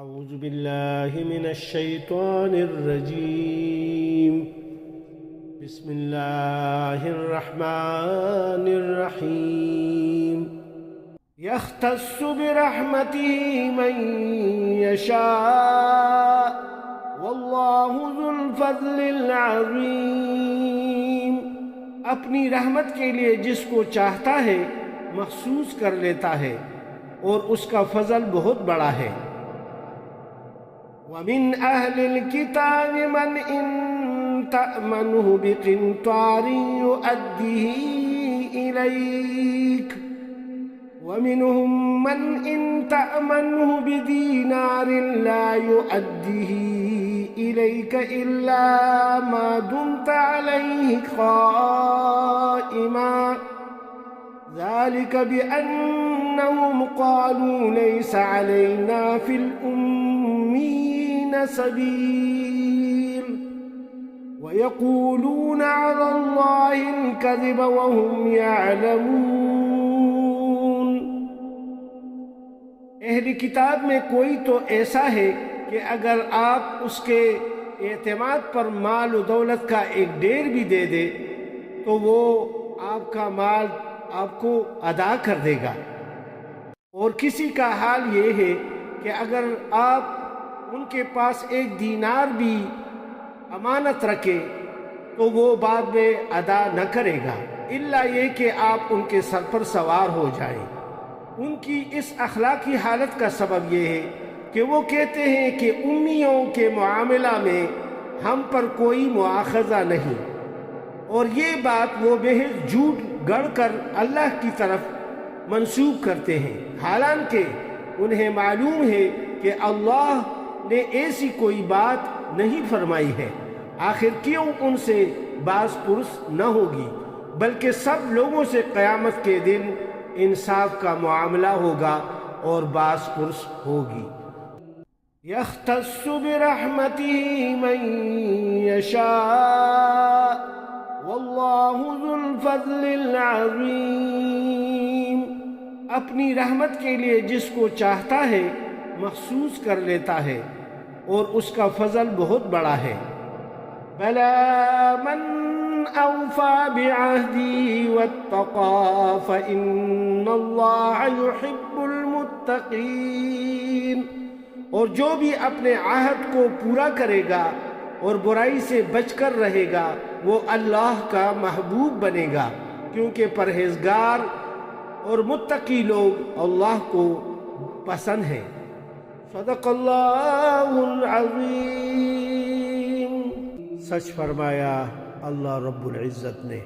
أعوذ بالله من الشيطان الرجيم. بسم الله الرحمن الرحيم. يختص برحمته من يشاء والله ذو الفضل العظيم. اپنی رحمت کے لیے جس کو چاہتا ہے مخصوص کر لیتا ہے اور اس کا فضل بہت بڑا ہے. وَمِنْ أَهْلِ الْكِتَابِ مَنْ إِنْ تَأْمَنْهُ بِقِنْطَارٍ يُؤَدِّهِ إِلَيْكَ وَمِنْهُمْ مَنْ إِنْ تَأْمَنْهُ بِدِينَارٍ لَا يُؤَدِّهِ إِلَيْكَ إِلَّا مَا دُمْتَ عَلَيْهِ قَائِمًا ذَلِكَ بِأَنَّهُمْ قَالُوا لَيْسَ عَلَيْنَا فِي الْأُمِّيِّينَ سَبِيلٌ وَيَقُولُونَ عَلَى اللَّهِ الْكَذِبَ وَهُمْ يَعْلَمُونَ. اہل کتاب میں کوئی تو ایسا ہے کہ اگر آپ اس کے اعتماد پر مال و دولت کا ایک ڈھیر بھی دے دے تو وہ آپ کا مال آپ کو ادا کر دے گا. اور کسی کا حال یہ ہے کہ اگر آپ ان کے پاس ایک دینار بھی امانت رکھے تو وہ بعد میں ادا نہ کرے گا الا یہ کہ آپ ان کے سر پر سوار ہو جائیں. ان کی اس اخلاقی حالت کا سبب یہ ہے کہ وہ کہتے ہیں کہ امیوں کے معاملہ میں ہم پر کوئی مواخذہ نہیں، اور یہ بات وہ محض جھوٹ گڑھ کر اللہ کی طرف منسوب کرتے ہیں، حالانکہ انہیں معلوم ہے کہ اللہ نے ایسی کوئی بات نہیں فرمائی ہے. آخر کیوں ان سے باز پرس نہ ہوگی، بلکہ سب لوگوں سے قیامت کے دن انصاف کا معاملہ ہوگا اور باز پرس ہوگی. یختص برحمته من یشاء واللہ ذو الفضل العظیم. اپنی رحمت کے لیے جس کو چاہتا ہے مخصوص کر لیتا ہے اور اس کا فضل بہت بڑا ہے. بَلَا مَنْ أَوْفَى بِعَهْدِهِ وَاتَّقَى فَإِنَّ اللَّهَ يُحِبُّ الْمُتَّقِينَ. اور جو بھی اپنے عہد کو پورا کرے گا اور برائی سے بچ کر رہے گا وہ اللہ کا محبوب بنے گا، کیونکہ پرہیزگار اور متقی لوگ اللہ کو پسند ہیں. صدق اللہ العظیم. سچ فرمایا اللہ رب العزت نے.